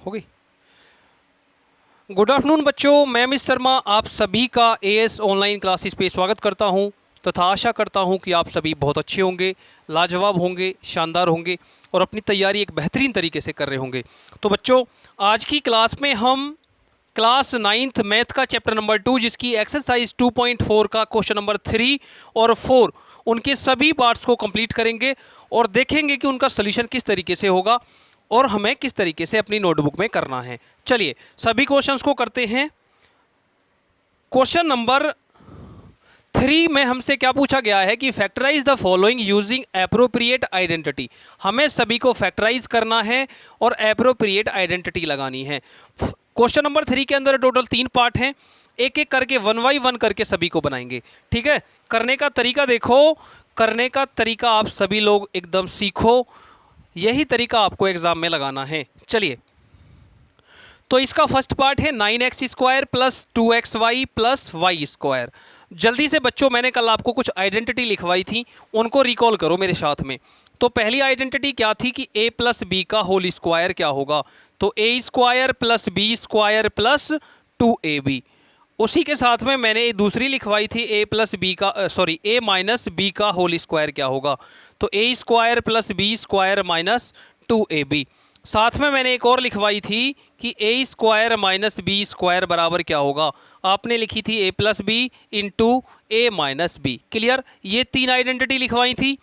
हो गई। Good afternoon बच्चों, मैं मिस शर्मा आप सभी का एएस ऑनलाइन क्लासेस पे स्वागत करता हूं तथा आशा करता हूं कि आप सभी बहुत अच्छे होंगे, लाजवाब होंगे, शानदार होंगे और अपनी तैयारी एक बेहतरीन तरीके से कर रहे होंगे। तो बच्चों, आज की क्लास में हम क्लास 9th मैथ का चैप्टर नंबर 2 जिसकी एक्सरसाइज 2.4 का क्वेश्चन नंबर 3 और 4 उनके सभी पार्ट्स को कंप्लीट करेंगे और देखेंगे कि उनका सोल्यूशन किस तरीके से होगा और हमें किस तरीके से अपनी नोटबुक में करना है। चलिए सभी क्वेश्चंस को करते हैं। क्वेश्चन नंबर 3 में हमसे क्या पूछा गया है कि factorise the following using appropriate identity. हमें सभी को फैक्टराइज करना है और एप्रोप्रिएट आइडेंटिटी लगानी है। क्वेश्चन नंबर 3 के अंदर टोटल 3 पार्ट हैं, एक एक करके 1 बाय 1 करके सभी को बनाएंगे। ठीक है, करने का तरीका देखो, करने का तरीका आप सभी लोग एकदम सीखो, यही तरीका आपको एग्जाम में लगाना है। चलिए, तो इसका फर्स्ट पार्ट है 9x² plus 2xy plus y²। जल्दी से बच्चों, मैंने कल आपको कुछ आइडेंटिटी लिखवाई थी, उनको रिकॉल करो मेरे साथ में। तो पहली आइडेंटिटी क्या थी कि a प्लस बी का होल स्क्वायर क्या होगा, तो a² plus b² plus 2ab। उसी के साथ में मैंने दूसरी लिखवाई थी a प्लस बी का a माइनस बी का होल स्क्वायर क्या होगा, तो a² plus b² minus 2ab। साथ में मैंने एक और लिखवाई थी कि a² माइनस b² बराबर क्या होगा, आपने लिखी थी a plus B into a minus B. Clear, ये 3 आइडेंटिटी लिखवाई थी,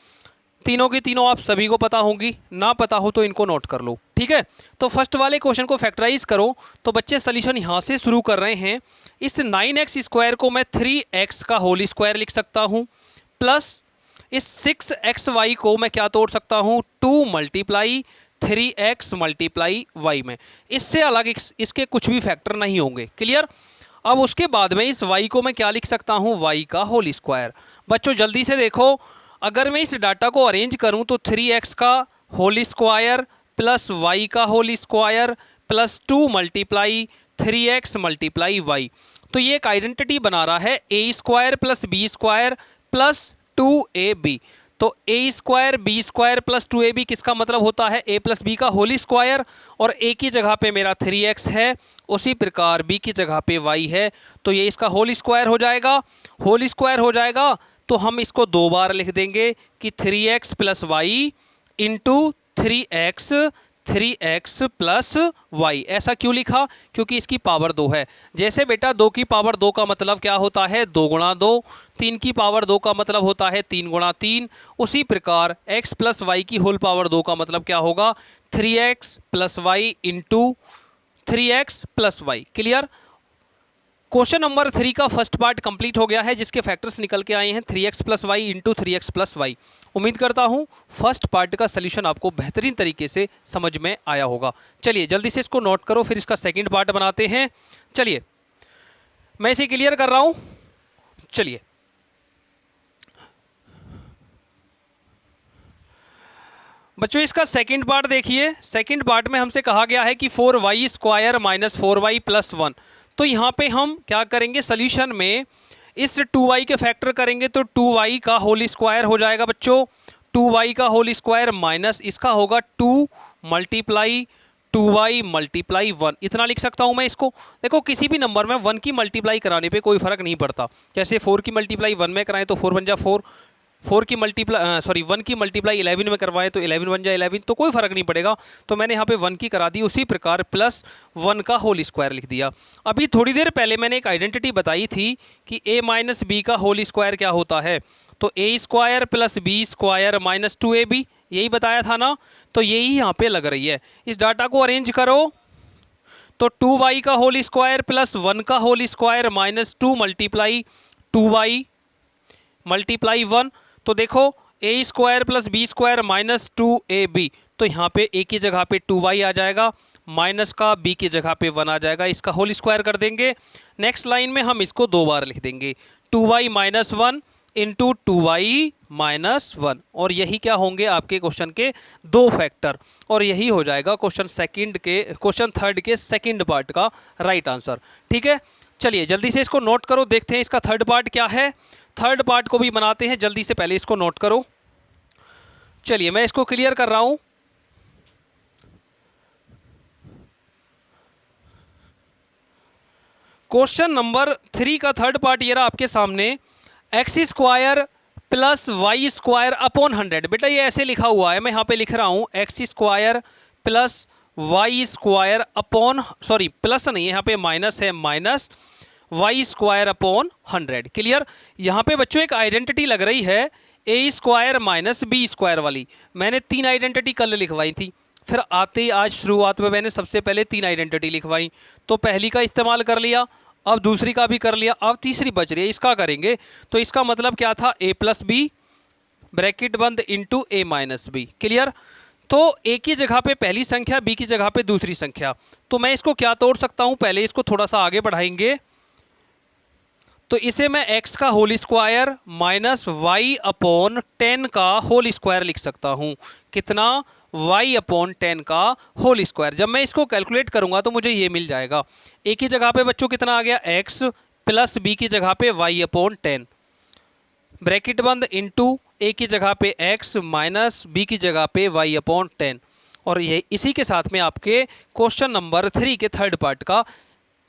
तीनों की तीनों आप सभी को पता होंगी, ना पता हो तो इनको नोट कर लो। ठीक है, तो फर्स्ट वाले क्वेश्चन को फैक्टराइज करो। तो बच्चे सॉल्यूशन यहाँ से शुरू कर रहे हैं। इस 9x² को मैं 3x का होल स्क्वायर लिख सकता हूँ, प्लस इस 6xy को मैं क्या तोड़ सकता हूँ, 2 मल्टीप्लाई 3x मल्टीप्लाई y में। इससे अलग इसके कुछ भी फैक्टर नहीं होंगे। क्लियर, अब उसके बाद में इस y को मैं क्या लिख सकता हूँ, y का होल स्क्वायर। बच्चों जल्दी से देखो, अगर मैं इस डाटा को अरेंज करूं तो 3x का होल स्क्वायर प्लस y का whole square plus 2 multiply 3x multiply y, तो ये एक आइडेंटिटी बना रहा है a² plus b² plus 2ab। तो a² b² प्लस 2ab किसका मतलब होता है, a प्लस b का होल स्क्वायर, और a की जगह पे मेरा 3x है, उसी प्रकार b की जगह पे y है, तो ये इसका होल स्क्वायर हो जाएगा। होल स्क्वायर हो जाएगा तो हम इसको 2 बार लिख देंगे कि 3x plus y into 3x plus y. ऐसा क्यों लिखा, क्योंकि इसकी पावर 2 है। जैसे बेटा 2 की पावर 2 का मतलब क्या होता है, 2 गुणा 2, 3 की पावर 2 का मतलब होता है 3 गुणा 3, उसी प्रकार x प्लस वाई की होल पावर 2 का मतलब क्या होगा, 3x plus y into 3x plus y. Clear, question number 3 का फर्स्ट पार्ट कंप्लीट हो गया है, जिसके फैक्टर्स निकल के आए हैं 3x plus y into 3x plus y. उम्मीद करता हूं फर्स्ट पार्ट का सलूशन आपको बेहतरीन तरीके से समझ में आया होगा। चलिए जल्दी से इसको नोट करो, फिर इसका सेकंड पार्ट बनाते हैं। चलिए मैं इसे क्लियर कर रहा हूं। चलिए बच्चों, इसका सेकंड पार्ट देखिए। सेकंड पार्ट में हमसे कहा गया है कि 4y² माइनस 4y प्लस 1। तो यहाँ पे हम क्या करेंगे, सॉल्यूशन में इस 2y के फैक्टर करेंगे तो 2y का होल स्क्वायर हो जाएगा बच्चों, 2y का होल स्क्वायर माइनस इसका होगा 2 मल्टीप्लाई 2y मल्टीप्लाई 1। इतना लिख सकता हूँ मैं इसको। देखो किसी भी नंबर में 1 की मल्टीप्लाई कराने पे कोई फर्क नहीं पड़ता। जैसे 4 की मल्टीप्लाई 1 में कराएं तो 4 बन जा 4, 4 की मल्टीप्लाई 1 की मल्टीप्लाई 11 में करवाएं तो 11 बन जाए 11, तो कोई फर्क नहीं पड़ेगा। तो मैंने यहाँ पे 1 की करा दी, उसी प्रकार प्लस 1 का होल स्क्वायर लिख दिया। अभी थोड़ी देर पहले मैंने एक आइडेंटिटी बताई थी कि a माइनस बी का होल स्क्वायर क्या होता है, तो a² plus b² minus 2ab, यही बताया था ना। तो यही यहाँ पे लग रही है। इस डाटा को अरेंज करो तो 2y का होल स्क्वायर प्लस 1 का whole square minus 2 multiply 2y multiply 1। तो देखो a² plus b² minus 2ab, तो यहाँ पे a की जगह पे 2y आ जाएगा, माइनस का b की जगह पे 1 आ जाएगा, इसका होल स्क्वायर कर देंगे। नेक्स्ट लाइन में हम इसको 2 बार लिख देंगे, 2y minus 1 into 2y minus 1, और यही क्या होंगे आपके क्वेश्चन के 2 फैक्टर, और यही हो जाएगा क्वेश्चन थर्ड के सेकंड पार्ट का राइट आंसर। ठीक है, चलिए जल्दी से इसको नोट करो, देखते हैं इसका थर्ड पार्ट क्या है। थर्ड पार्ट को भी बनाते हैं, जल्दी से पहले इसको नोट करो। चलिए मैं इसको क्लियर कर रहा हूं। क्वेश्चन नंबर 3 का थर्ड पार्ट ये रहा आपके सामने, x square plus y square upon 100। बेटा ये ऐसे लिखा हुआ है, मैं यहाँ पे लिख रहा हूँ x square plus y square upon, sorry plus नहीं है यहाँ पे, माइनस है, minus y square upon 100। Clear. यहाँ पे बच्चों एक आइडेंटिटी लग रही है A square minus B square वाली। मैंने 3 आइडेंटिटी कल लिखवाई थी, फिर आते ही आज शुरुआत में मैंने सबसे पहले 3 आइडेंटिटी लिखवाई, तो पहली का इस्तेमाल कर लिया, अब दूसरी का भी कर लिया, अब तीसरी बच रही है, इसका करेंगे। तो इसका मतलब क्या था, a प्लस बी ब्रैकेट बंद इंटू ए माइनस बी। क्लियर। तो ए की जगह पे पहली संख्या, बी की जगह पे दूसरी संख्या। तो मैं इसको क्या तोड़ सकता हूं, पहले इसको थोड़ा सा आगे बढ़ाएंगे, तो इसे मैं x का whole square minus y upon 10 का होल स्क्वायर लिख सकता हूं। कितना, y अपॉन 10 का होल स्क्वायर। जब मैं इसको कैलकुलेट करूंगा तो मुझे ये मिल जाएगा। a की जगह पे बच्चों कितना आ गया, x प्लस b की जगह पे y अपॉन 10 ब्रैकेट बंद इंटू a की जगह पे x माइनस b की जगह पे y अपॉन 10। और ये इसी के साथ में आपके क्वेश्चन नंबर 3 के थर्ड पार्ट का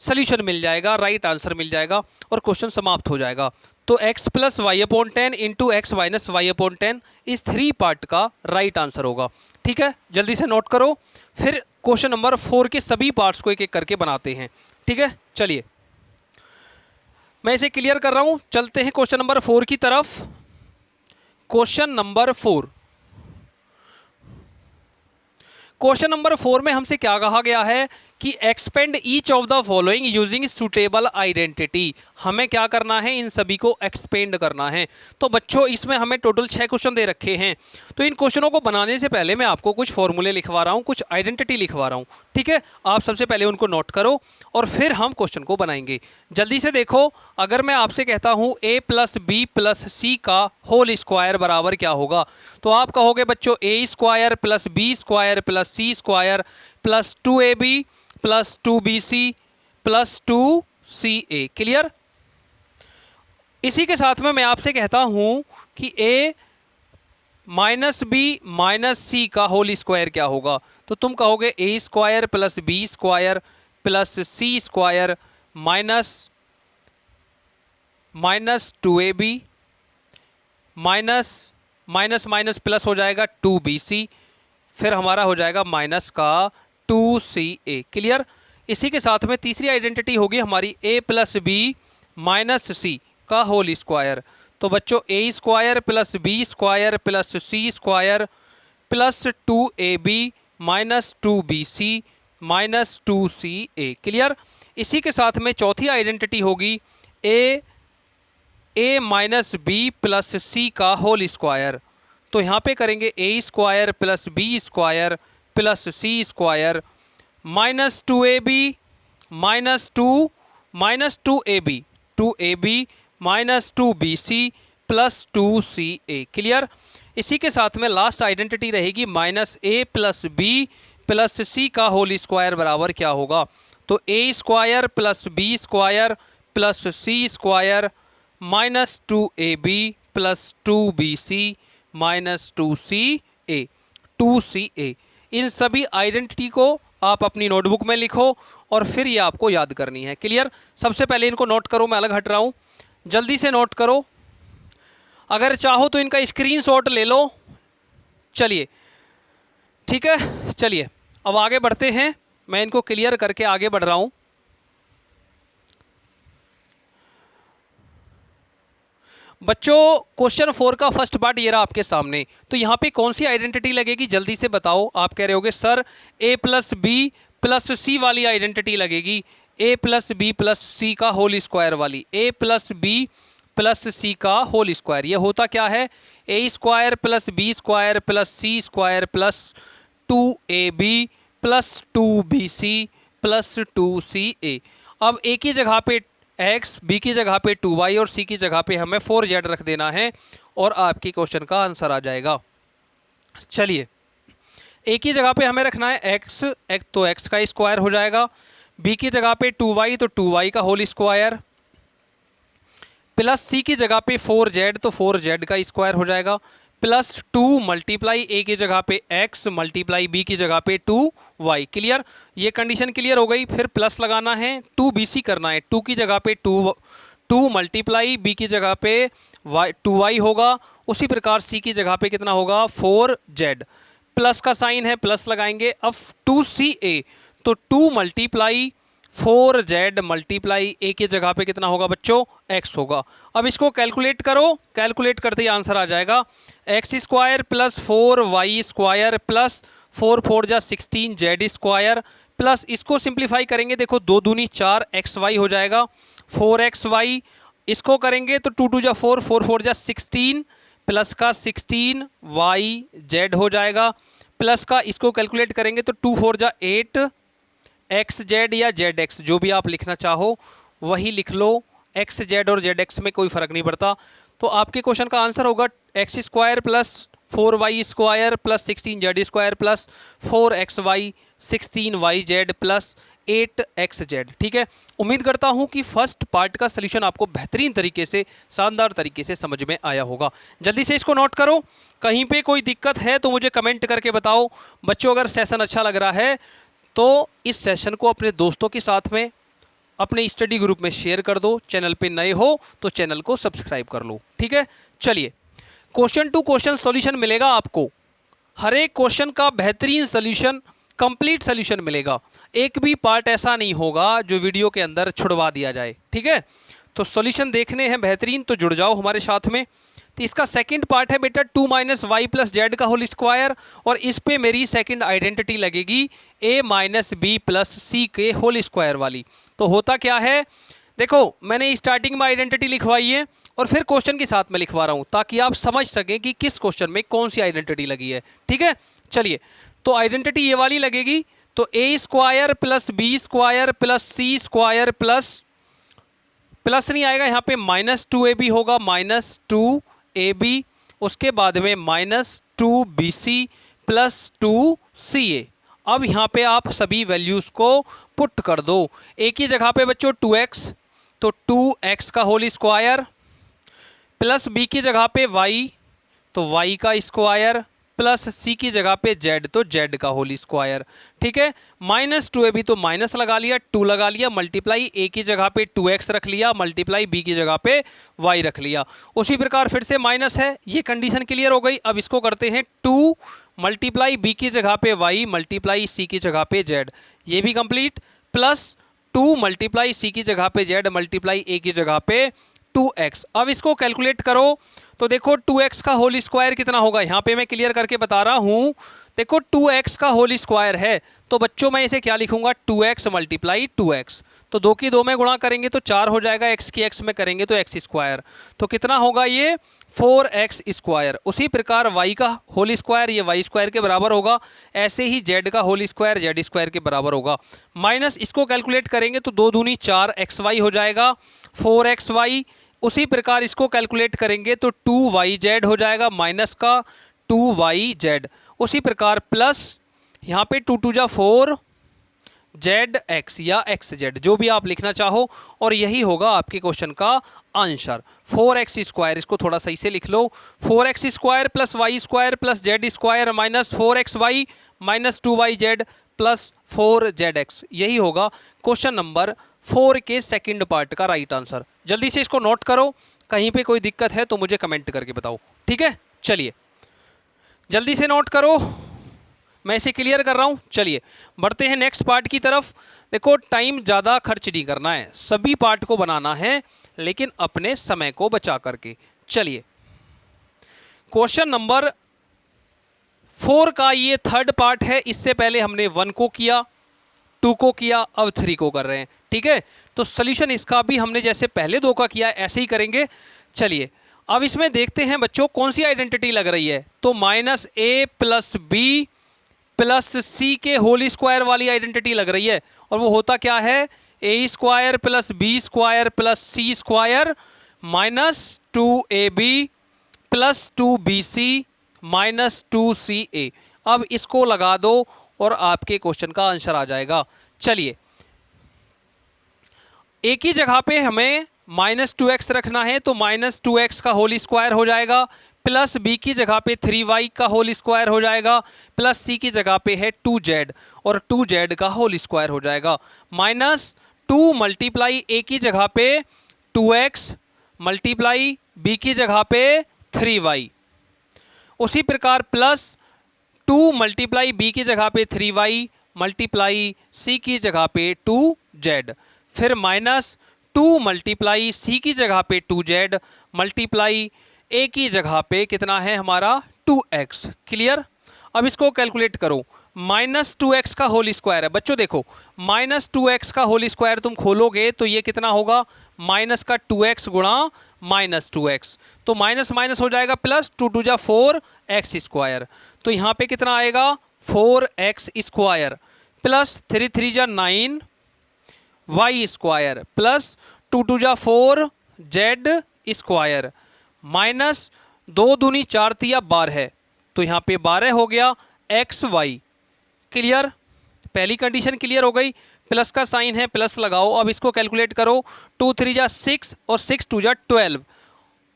सोल्यूशन मिल जाएगा, राइट आंसर मिल जाएगा और क्वेश्चन समाप्त हो जाएगा। तो x plus y upon 10 into x minus y upon 10 इस 3 पार्ट का राइट आंसर होगा। ठीक है, जल्दी से नोट करो, फिर क्वेश्चन नंबर 4 के सभी पार्ट्स को एक एक करके बनाते हैं। ठीक है, चलिए मैं इसे क्लियर कर रहा हूं, चलते हैं क्वेश्चन नंबर 4 की तरफ। क्वेश्चन नंबर 4, क्वेश्चन नंबर 4 में हमसे क्या कहा गया है कि expand each of the following using suitable identity. हमें क्या करना है, इन सभी को एक्सपेंड करना है। तो बच्चों इसमें हमें टोटल 6 क्वेश्चन दे रखे हैं। तो इन क्वेश्चनों को बनाने से पहले मैं आपको कुछ फॉर्मूले लिखवा रहा हूँ, कुछ आइडेंटिटी लिखवा रहा हूँ। ठीक है, आप सबसे पहले उनको नोट करो और फिर हम क्वेश्चन को बनाएंगे। जल्दी से देखो, अगर मैं आपसे कहता हूँ a plus B plus C का होल स्क्वायर बराबर क्या होगा, तो आप कहोगे बच्चों a square plus B square plus C square plus 2ab plus 2bc plus 2ca। Clear. इसी के साथ में मैं आपसे कहता हूं कि a minus B minus C का होल स्क्वायर क्या होगा, तो तुम कहोगे a square plus B square plus C square minus 2ab minus minus minus plus हो जाएगा 2bc, फिर हमारा हो जाएगा माइनस का 2ca। क्लियर। इसी के साथ में तीसरी आइडेंटिटी होगी हमारी a plus B minus C का होल स्क्वायर। तो बच्चों a square plus B square plus C square plus 2ab minus 2bc minus 2ca। Clear. इसी के साथ में चौथी आइडेंटिटी होगी a minus B plus C का होल स्क्वायर। तो यहाँ पे करेंगे a square plus B square plus C square minus 2ab minus 2ab minus 2bc plus 2ca। Clear. इसी के साथ में लास्ट आइडेंटिटी रहेगी minus a plus B plus C का होल स्क्वायर बराबर क्या होगा, तो a square plus B square plus C square minus 2ab plus 2bc minus 2ca। इन सभी आइडेंटिटी को आप अपनी नोटबुक में लिखो और फिर ये आपको याद करनी है। क्लियर। सबसे पहले इनको नोट करो, मैं अलग हट रहा हूँ, जल्दी से नोट करो। अगर चाहो तो इनका स्क्रीनशॉट ले लो। चलिए ठीक है, चलिए अब आगे बढ़ते हैं, मैं इनको क्लियर करके आगे बढ़ रहा हूँ। बच्चों क्वेश्चन 4 का फर्स्ट पार्ट ये रहा आपके सामने। तो यहाँ पे कौन सी आइडेंटिटी लगेगी, जल्दी से बताओ। आप कह रहे होगे sir a plus B plus C वाली आइडेंटिटी लगेगी, a plus B plus C का होल स्क्वायर वाली, a plus B plus C का होल स्क्वायर। ये होता क्या है, a square plus B square plus C square plus 2ab plus 2bc plus 2ca। अब a की जगह पे x, b की जगह पे 2y और c की जगह पे हमें 4z रख देना है और आपकी क्वेश्चन का आंसर आ जाएगा। चलिए a की जगह पे हमें रखना है x, तो x का स्क्वायर हो जाएगा, b की जगह पे 2y तो 2y का होल स्क्वायर प्लस c की जगह पे 4z तो 4z का स्क्वायर हो जाएगा प्लस 2 मल्टीप्लाई ए की जगह पे x मल्टीप्लाई b की जगह पे 2y। क्लियर, ये कंडीशन क्लियर हो गई। फिर प्लस लगाना है, 2bc करना है, 2 की जगह पे 2 मल्टीप्लाई b की जगह पे 2y होगा। उसी प्रकार c की जगह पे कितना होगा 4z। प्लस का साइन है, प्लस लगाएंगे। अब 2ca तो 2 मल्टीप्लाई 4z मल्टीप्लाई a की जगह पे कितना होगा बच्चों x होगा। अब इसको कैलकुलेट करो, कैलकुलेट करते ही आंसर आ जाएगा x square plus 4y square plus 4 4 जा 16 z स्क्वायर प्लस इसको सिंप्लीफाई करेंगे, देखो 2 दूनी 4 xy हो जाएगा 4xy। इसको करेंगे तो 2 2 जा 4 4 4 जा 16 प्लस का 16y हो जाएगा। प्लस का इसको कैलकुलेट करेंगे तो 2 4 जा 8 xz या zx जो भी आप लिखना चाहो वही लिख लो। xz और zx में कोई फर्क नहीं पड़ता। तो आपके क्वेश्चन का आंसर होगा x square plus 4y square plus 16z square plus 4xy 16yz plus 8xz। ठीक है, उम्मीद करता हूं कि फर्स्ट पार्ट का सलूशन आपको बेहतरीन तरीके से, शानदार तरीके से समझ में आया होगा। जल्दी से इसको नोट करो, कहीं पे कोई दिक्कत है तो मुझे कमेंट करके बताओ। बच्चों अगर सेशन अच्छा लग रहा है तो इस सेशन को अपने दोस्तों के साथ में अपने स्टडी ग्रुप में शेयर कर दो। चैनल पे नए हो तो चैनल को सब्सक्राइब कर लो। ठीक है, चलिए क्वेश्चन टू क्वेश्चन सॉल्यूशन मिलेगा आपको। हर एक क्वेश्चन का बेहतरीन सॉल्यूशन, कंप्लीट सॉल्यूशन मिलेगा। एक भी पार्ट ऐसा नहीं होगा जो वीडियो के अंदर छुड़वा दिया जाए। ठीक है, तो सॉल्यूशन देखने हैं बेहतरीन तो जुड़ जाओ हमारे साथ में। तो इसका सेकंड पार्ट है बेटा 2 - y + z का होल स्क्वायर और इस पे मेरी सेकंड आइडेंटिटी लगेगी a - b + c के होल स्क्वायर वाली। तो होता क्या है, देखो मैंने स्टार्टिंग में आइडेंटिटी लिखवाई है और फिर क्वेश्चन के साथ में लिखवा रहा हूँ ताकि आप समझ सकें कि किस क्वेश्चन में कौन सी आइडेंटिटी लगी है। ठीक है, चलिए तो आइडेंटिटी ये वाली लगेगी। तो a square plus b square plus c square plus नहीं आएगा यहाँ पे -2ab होगा -2ab, उसके बाद में -2bc प्लस 2ca। अब यहाँ पे आप सभी वैल्यूज़ को पुट कर दो। a की जगह पे बच्चों 2x तो 2x का होल स्क्वायर प्लस b की जगह पे y तो y का स्क्वायर प्लस c की जगह पे z तो z का होल स्क्वायर। ठीक है, -2ab तो माइनस लगा लिया, 2 लगा लिया, मल्टीप्लाई a की जगह पे 2x रख लिया, मल्टीप्लाई b की जगह पे y रख लिया। उसी प्रकार फिर से माइनस है, ये कंडीशन क्लियर हो गई। अब इसको करते हैं 2 मल्टीप्लाई b की जगह पे y मल्टीप्लाई c की जगह पे z, ये भी कंप्लीट, प्लस 2 मल्टीप्लाई c की जगह पे z मल्टीप्लाई a की जगह पे 2x। अब इसको कैलकुलेट करो तो देखो 2x का होल स्क्वायर कितना होगा, यहाँ पे मैं क्लियर करके बता रहा हूँ। देखो 2x का होल स्क्वायर है तो बच्चों मैं इसे क्या लिखूंगा 2x मल्टीप्लाई 2x। तो 2 की 2 में गुणा करेंगे तो 4 हो जाएगा, x की x में करेंगे तो x स्क्वायर। तो कितना होगा ये 4x स्क्वायर। उसी प्रकार y का होल स्क्वायर ये y स्क्वायर के बराबर होगा, ऐसे ही z का होल स्क्वायर z स्क्वायर के बराबर होगा। माइनस इसको कैलकुलेट करेंगे तो 2 दूनी 4xy हो जाएगा 4xy। उसी प्रकार इसको कैलकुलेट करेंगे तो 2yz हो जाएगा, माइनस का 2yz। उसी प्रकार प्लस यहाँ पे 2 2 जा 4 zx या xz जो भी आप लिखना चाहो, और यही होगा आपके क्वेश्चन का आंसर 4x स्क्वायर। इसको थोड़ा सही से लिख लो, 4x square plus y square plus z square minus 4xy minus 2yz plus 4zx। यही होगा क्वेश्चन नंबर 4 के सेकंड पार्ट का राइट आंसर। जल्दी से इसको नोट करो, कहीं पे कोई दिक्कत है तो मुझे कमेंट करके बताओ। ठीक है, चलिए जल्दी से नोट करो, मैं इसे क्लियर कर रहा हूँ। चलिए बढ़ते हैं नेक्स्ट पार्ट की तरफ। देखो टाइम ज़्यादा खर्च नहीं करना है, सभी पार्ट को बनाना है लेकिन अपने समय को बचा करके। चलिए क्वेश्चन नंबर 4 का ये थर्ड पार्ट है। इससे पहले हमने 1 को किया, 2 को किया, अब 3 को कर रहे हैं। ठीक है, तो सॉल्यूशन इसका भी हमने जैसे पहले 2 का किया ऐसे ही करेंगे। चलिए अब इसमें देखते हैं बच्चों कौन सी आइडेंटिटी लग रही है। तो -a + b + c के होल स्क्वायर वाली आइडेंटिटी लग रही है, और वो होता क्या है a square plus b square plus c square minus 2ab plus 2bc minus 2ca। अब इसको लगा दो और आपके क्वेश्चन का आंसर आ जाएगा। चलिए a की जगह पे हमें -2x रखना है तो -2x का होल स्क्वायर हो जाएगा प्लस बी की जगह पे 3y का होल स्क्वायर हो जाएगा, प्लस सी की जगह पे है 2z और 2z का होल स्क्वायर हो जाएगा, माइनस 2 मल्टीप्लाई ए की जगह पे 2x मल्टीप्लाई बी की जगह पे 3y, उसी प्रकार प्लस 2 मल्टीप्लाई बी की जगह पे 3y मल्टीप्लाई सी की जगह पे 2z, फिर माइनस 2 मल्टीप्लाई सी की जगह पे 2z मल्टीप्लाई ए की जगह पे कितना है हमारा 2x। क्लियर। अब इसको कैलकुलेट करो, माइनस 2x का होल स्क्वायर है बच्चों, देखो माइनस 2x का होल स्क्वायर तुम खोलोगे तो ये कितना होगा, माइनस का 2x गुणा माइनस 2x, तो माइनस माइनस हो जाएगा प्लस, 2 2 जा 4x स्क्वायर, तो यहाँ पे कितना आएगा 4x स्क्वायर प्लस 3 3 जा 9y स्क्वायर प्लस 2 2 जा 4z स्क्वायर माइनस 2 दूनी 4 तिया 12 है, तो यहाँ पे 12 हो गया xy। क्लियर, पहली कंडीशन क्लियर हो गई, प्लस का साइन है प्लस लगाओ। अब इसको कैलकुलेट करो, 2 3 जा 6 और 6 2 जा 12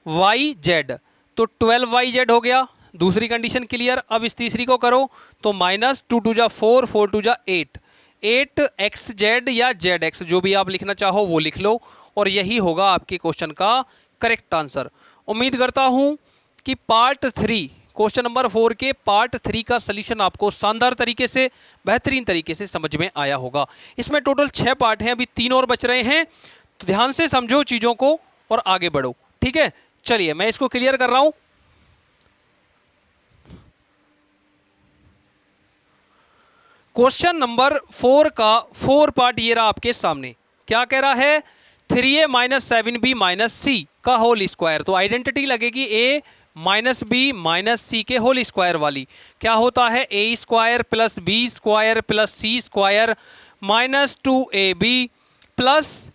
yz, तो 12yz हो गया। दूसरी कंडीशन क्लियर। अब इस तीसरी को करो तो माइनस 2 2 जा 4 4 2 जा 8xz या zx जो भी आप लिखना चाहो वो लिख लो, और यही होगा आपके क्वेश्चन का करेक्ट आंसर। उम्मीद करता हूं कि पार्ट 3 क्वेश्चन नंबर 4 के पार्ट 3 का सलूशन आपको शानदार तरीके से, बेहतरीन तरीके से समझ में आया होगा। इसमें टोटल 6 पार्ट हैं, अभी 3 और बच रहे हैं, तो ध्यान से समझो चीज़ों को और आगे बढ़ो। ठीक है, चलिए मैं इसको क्लियर कर रहा हूं। क्वेश्चन नंबर 4 का 4 पार्ट ये रहा आपके सामने। क्या कह रहा है, 3a minus 7b minus C का होल स्क्वायर, तो आइडेंटिटी लगेगी a minus B minus C के होल स्क्वायर वाली। क्या होता है, A square plus B square plus C square minus 2ab plus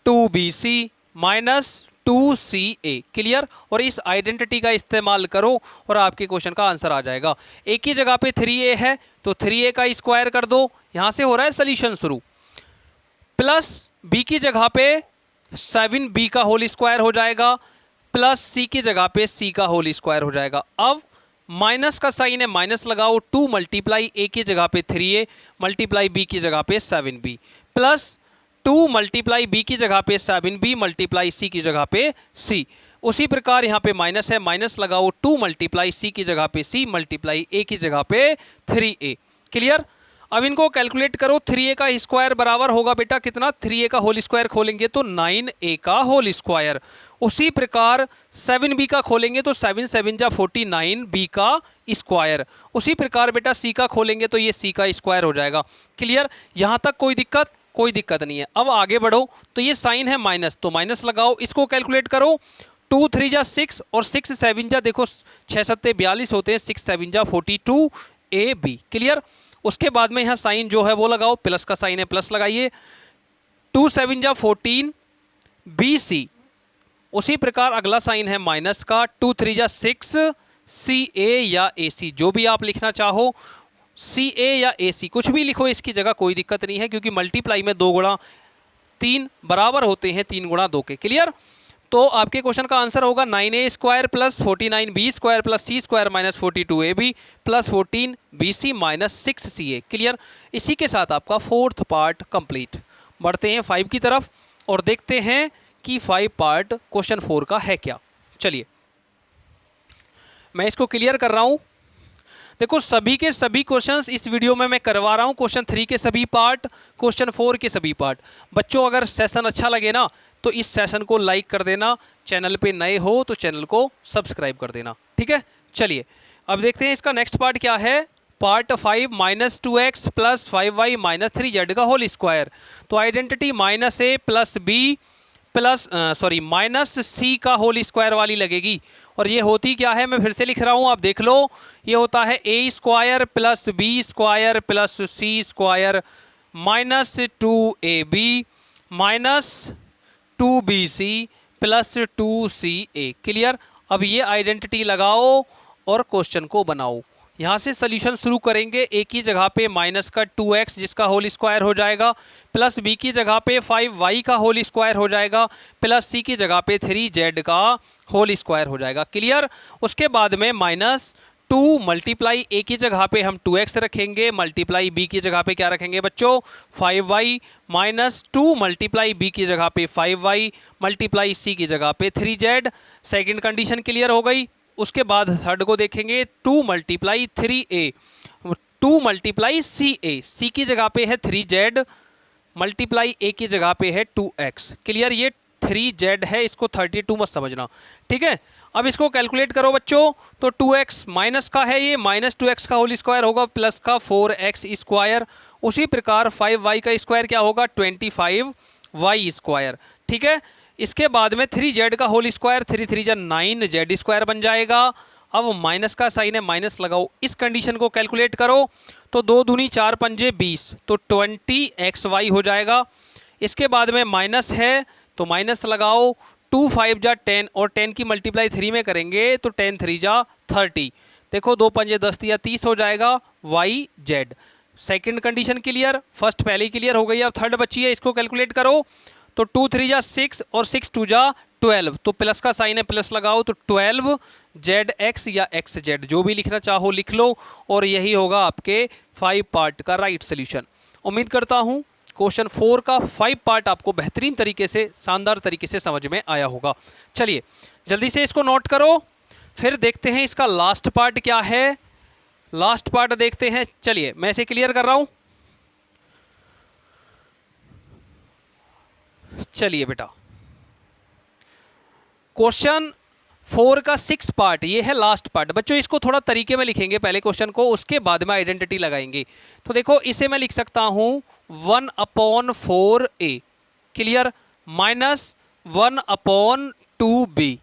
2bc minus 2ca। Clear. और इस आइडेंटिटी का इस्तेमाल करो और आपके क्वेश्चन का आंसर आ जाएगा। ए की जगह पे 3a है तो 3a का स्क्वायर कर दो, यहां से हो रहा है सॉल्यूशन शुरू, प्लस b की जगह पे 7b का होल स्क्वायर हो जाएगा प्लस c की जगह पे c का होल स्क्वायर हो जाएगा। अब माइनस का साइन है माइनस लगाओ, 2 मल्टीप्लाई a की जगह पे 3a मल्टीप्लाई b की जगह पे 7b प्लस 2 मल्टीप्लाई b की जगह पे 7b मल्टीप्लाई c की जगह पे c। उसी प्रकार यहाँ पे माइनस है, माइनस लगाओ, 2 मल्टीप्लाई c की जगह पे c मल्टीप्लाई a की जगह पे 3a। क्लियर। अब इनको कैलकुलेट करो, 3a का स्क्वायर बराबर होगा बेटा कितना, 3a का होल स्क्वायर खोलेंगे तो 9a का होल स्क्वायर। उसी प्रकार 7b का खोलेंगे तो 7 7 जा 49b का स्क्वायर। उसी प्रकार बेटा c का खोलेंगे तो ये c का स्क्वायर हो जाएगा। क्लियर, यहाँ तक कोई दिक्कत, कोई दिक्कत नहीं है। अब आगे बढ़ो, तो ये साइन है माइनस, तो माइनस लगाओ, इसको कैलकुलेट करो, 2 3 जा 6 और 6 7 जा देखो 6 7 42 होते हैं, 6 7 जा 42ab। क्लियर। उसके बाद में यहाँ साइन जो है वो लगाओ, प्लस का साइन है प्लस लगाइए, 2 7 जा 14bc। उसी प्रकार अगला साइन है माइनस का, 2 3 जा 6ca या ac जो भी आप लिखना चाहो, ca या ac कुछ भी लिखो इसकी जगह, कोई दिक्कत नहीं है, क्योंकि मल्टीप्लाई में 2 गुणा 3 बराबर होते हैं 3 गुणा 2 के। क्लियर। तो आपके क्वेश्चन का आंसर होगा 9a square plus 49b square plus c square minus 42ab plus 14bc minus 6ca। Clear. इसी के साथ आपका 4th पार्ट कंप्लीट। बढ़ते हैं 5 की तरफ और देखते हैं कि 5 पार्ट क्वेश्चन 4 का है क्या। चलिए मैं इसको क्लियर कर रहा हूं। देखो सभी के सभी क्वेश्चंस इस वीडियो में मैं करवा रहा हूं, क्वेश्चन 3 के सभी पार्ट, क्वेश्चन 4 के सभी पार्ट। बच्चों अगर सेशन अच्छा लगे ना तो इस सेशन को लाइक कर देना, चैनल पे नए हो तो चैनल को सब्सक्राइब कर देना। ठीक है, चलिए अब देखते हैं इसका नेक्स्ट पार्ट क्या है। Part 5 minus 2x plus 5y minus 3z का होल स्क्वायर। तो identity minus a plus b plus minus c का होल स्क्वायर वाली लगेगी। और ये होती क्या है, मैं फिर से लिख रहा हूँ, आप देख लो, ये होता है a square plus b square plus c square minus 2ab minus 2bc plus 2ca। Clear. अब ये आइडेंटिटी लगाओ और क्वेश्चन को बनाओ। यहाँ से सोल्यूशन शुरू करेंगे। ए की जगह पे माइनस का 2x जिसका होल स्क्वायर हो जाएगा, प्लस बी की जगह पे 5y का होल स्क्वायर हो जाएगा, प्लस सी की जगह पे 3z का होल स्क्वायर हो जाएगा। क्लियर। उसके बाद में माइनस 2 मल्टीप्लाई ए की जगह पे हम 2x रखेंगे, मल्टीप्लाई बी की जगह पे क्या रखेंगे बच्चों 5y, माइनस 2 मल्टीप्लाई बी की जगह पे 5y, मल्टीप्लाई सी की जगह पे 3z। सेकंड कंडीशन क्लियर हो गई। उसके बाद थर्ड को देखेंगे 2 मल्टीप्लाई 3a, 2 मल्टीप्लाई सी ए, सी की जगह पे है 3z, मल्टीप्लाई ए की जगह पे है 2x। क्लियर। ये 3z है, इसको 32 मत समझना, ठीक है। अब इसको कैलकुलेट करो बच्चों, तो 2x माइनस का है, ये माइनस 2x का होल स्क्वायर होगा, प्लस का 4x स्क्वायर। उसी प्रकार 5y का स्क्वायर क्या होगा 25y स्क्वायर, ठीक है। इसके बाद में 3z का होल स्क्वायर, 3 3 जा 9z स्क्वायर बन जाएगा। अब माइनस का साइन है, माइनस लगाओ, इस कंडीशन को कैलकुलेट करो, तो 2 दूनी 4 पंजे 20, तो 20xy हो जाएगा। इसके बाद में माइनस है तो माइनस लगाओ, 2 5 जा 10 और 10 की मल्टीप्लाई 3 में करेंगे तो 10 3 जा 30, देखो 2 पंजे 10 या 30 हो जाएगा yz। Second condition clear, first पहले ही क्लियर हो गई, अब थर्ड बची है, इसको कैलकुलेट करो, तो 2 3 जा 6 और 6 2 जा 12, तो प्लस का साइन है, प्लस लगाओ, तो 12zx या xz जो भी लिखना चाहो लिख लो, और यही होगा आपके 5 पार्ट का राइट सोल्यूशन। उम्मीद करता हूँ क्वेश्चन 4 का 5 पार्ट आपको बेहतरीन तरीके से, शानदार तरीके से समझ में आया होगा। चलिए जल्दी से इसको नोट करो, फिर देखते हैं इसका लास्ट पार्ट क्या है। लास्ट पार्ट देखते हैं, चलिए मैं इसे क्लियर कर रहा हूं। चलिए बेटा, क्वेश्चन 4 का 6 पार्ट, ये है लास्ट पार्ट। बच्चों इसको थोड़ा तरीके में लिखेंगे पहले क्वेश्चन को, उसके बाद में आइडेंटिटी लगाएंगे। तो देखो इसे मैं लिख सकता हूं 1/4a, clear, minus 1/2b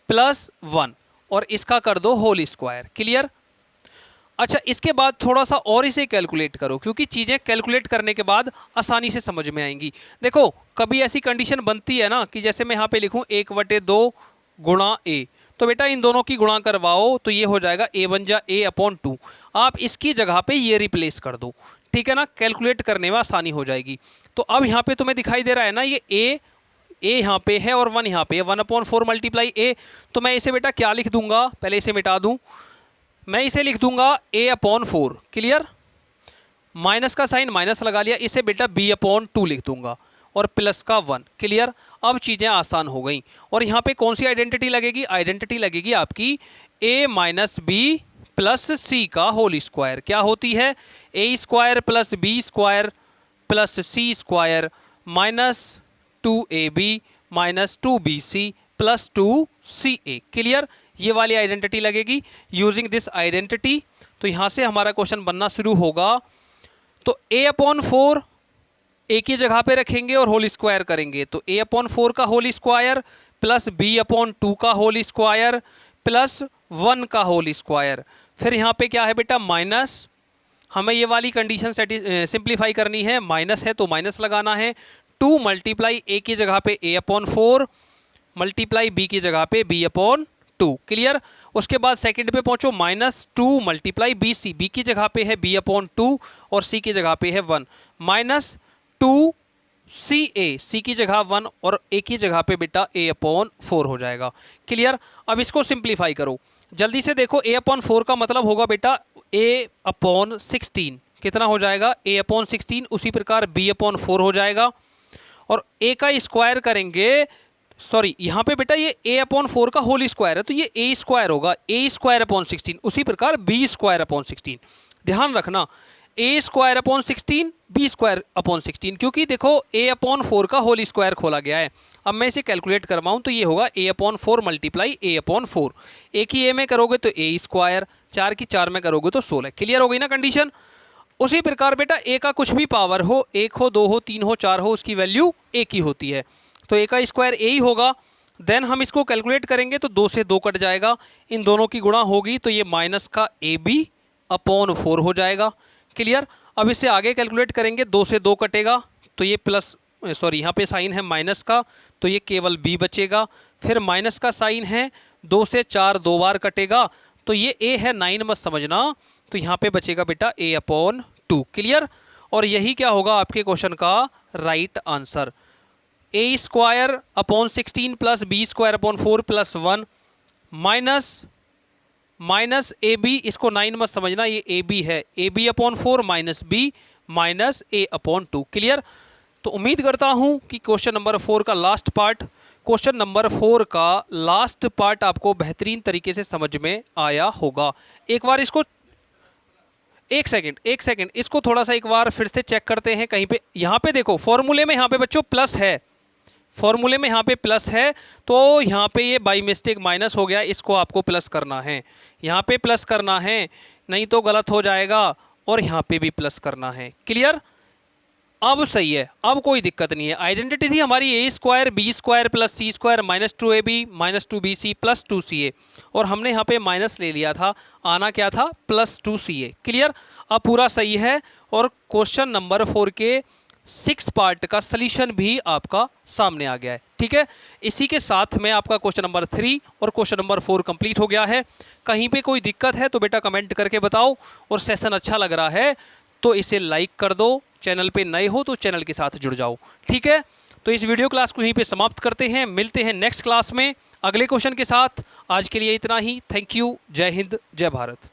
plus 1, और इसका कर दो होल स्क्वायर, क्लियर। अच्छा, इसके बाद थोड़ा सा और इसे कैलकुलेट करो, क्योंकि चीज़ें कैलकुलेट करने के बाद आसानी से समझ में आएंगी। देखो कभी ऐसी कंडीशन बनती है ना कि जैसे मैं यहाँ पे लिखूँ 1/2 गुणा a, तो बेटा इन दोनों की गुणा करवाओ तो ये हो जाएगा a1 जा a/2। आप इसकी जगह पे ये रिप्लेस कर दो, ठीक है ना, कैलकुलेट करने में आसानी हो जाएगी। तो अब यहाँ पे तुम्हें दिखाई दे रहा है ना ये a यहाँ पे है और 1 यहाँ पे है, 1/4 मल्टीप्लाई a, तो मैं इसे बेटा क्या लिख दूंगा, पहले इसे मिटा दूं, मैं इसे लिख दूंगा a/4, क्लियर, माइनस का साइन माइनस लगा लिया, इसे बेटा b/2 लिख दूंगा, और प्लस का 1, क्लियर। अब चीज़ें आसान हो गई। और यहाँ पे कौन सी आइडेंटिटी लगेगी, आइडेंटिटी लगेगी आपकी a minus B plus C का होल स्क्वायर। क्या होती है, a square plus b square plus c square minus 2ab minus 2bc plus 2ca, clear. ये वाली आइडेंटिटी लगेगी। यूजिंग दिस आइडेंटिटी, तो यहाँ से हमारा क्वेश्चन बनना शुरू होगा। तो a/4 a की जगह पे रखेंगे और होल स्क्वायर करेंगे, तो a/4 का होल स्क्वायर प्लस b/2 का होल स्क्वायर प्लस 1 का होल स्क्वायर। फिर यहाँ पे क्या है बेटा माइनस, हमें ये वाली कंडीशन सिंप्लीफाई करनी है, माइनस है तो माइनस लगाना है। 2 मल्टीप्लाई a की जगह पे a/4 मल्टीप्लाई b की जगह पे b/2, क्लियर। उसके बाद सेकंड पे पहुंचो, minus 2 multiply B C, B की जगह पे है b/2 और c की जगह पे है 1, माइनस 2ca, c की जगह 1 और a की जगह पे बेटा a/4 हो जाएगा, क्लियर। अब इसको सिंप्लीफाई करो जल्दी से, देखो a/4 का मतलब होगा बेटा a/16, कितना हो जाएगा a/16, उसी प्रकार b/4 हो जाएगा, और a का स्क्वायर करेंगे, सॉरी यहाँ पे बेटा ये a/4 का होल स्क्वायर है तो ये a स्क्वायर होगा, a²/16, उसी प्रकार b²/16। ध्यान रखना a²/16 b²/16, क्योंकि देखो a/4 का होल स्क्वायर खोला गया है। अब मैं इसे कैलकुलेट करवाऊँ तो ये होगा a/4 मल्टीप्लाई a/4, a की a में करोगे तो a स्क्वायर, 4 की 4 में करोगे तो 16, क्लियर हो गई ना कंडीशन। उसी प्रकार बेटा a का कुछ भी पावर हो, 1 हो 2 हो 3 हो 4 हो, उसकी वैल्यू a की होती है, तो a का स्क्वायर a ही होगा। देन हम इसको कैलकुलेट करेंगे तो 2 से 2 कट जाएगा, इन दोनों की गुणा होगी तो ये माइनस का ab/4 हो जाएगा, क्लियर। अब इसे आगे कैलकुलेट करेंगे, 2 से 2 कटेगा तो ये प्लस, सॉरी यहाँ पे साइन है माइनस का तो ये केवल b बचेगा। फिर माइनस का साइन है, 2 से 4 2 बार कटेगा तो ये ए है, 9 मत समझना, तो यहाँ पे बचेगा बेटा a/2। क्लियर? और यही क्या होगा आपके क्वेश्चन का right answer. a² / 16 + b² / 4 + 1 minus ab, इसको 9 मत समझना, ये ab है, ab/4 - b minus a/2। Clear? तो उम्मीद करता हूं कि क्वेश्चन नंबर 4 का लास्ट पार्ट आपको बेहतरीन तरीके से समझ में आया होगा। एक बार इसको एक सेकंड इसको थोड़ा सा एक बार फिर से चेक करते हैं। कहीं पे यहाँ पे देखो फॉर्मूले में यहाँ पे बच्चों प्लस है, फॉर्मूले में यहाँ पे प्लस है, तो यहाँ पे ये बाई मिस्टेक माइनस हो गया, इसको आपको प्लस करना है, यहाँ पे प्लस करना है, नहीं तो गलत हो जाएगा, और यहाँ पे भी प्लस करना है। क्लियर? अब सही है, अब कोई दिक्कत नहीं है। आइडेंटिटी थी हमारी a² b² + c² -2ab -2bc + 2ca, और हमने यहाँ पे माइनस ले लिया था, आना क्या था +2ca। क्लियर? अब पूरा सही है, और क्वेश्चन नंबर 4 के 6 पार्ट का सलीशन भी आपका सामने आ गया है। ठीक है, इसी के साथ में आपका क्वेश्चन नंबर 3 और क्वेश्चन नंबर 4 कंप्लीट हो गया है। कहीं पे कोई दिक्कत है तो बेटा कमेंट करके बताओ, और सेशन अच्छा लग रहा है तो इसे लाइक कर दो, चैनल पे नए हो तो चैनल के साथ जुड़ जाओ। ठीक है, तो इस वीडियो क्लास को यहीं पे समाप्त करते हैं, मिलते हैं नेक्स्ट क्लास में अगले क्वेश्चन के साथ। आज के लिए इतना ही। Thank you. जय हिंद, जय भारत।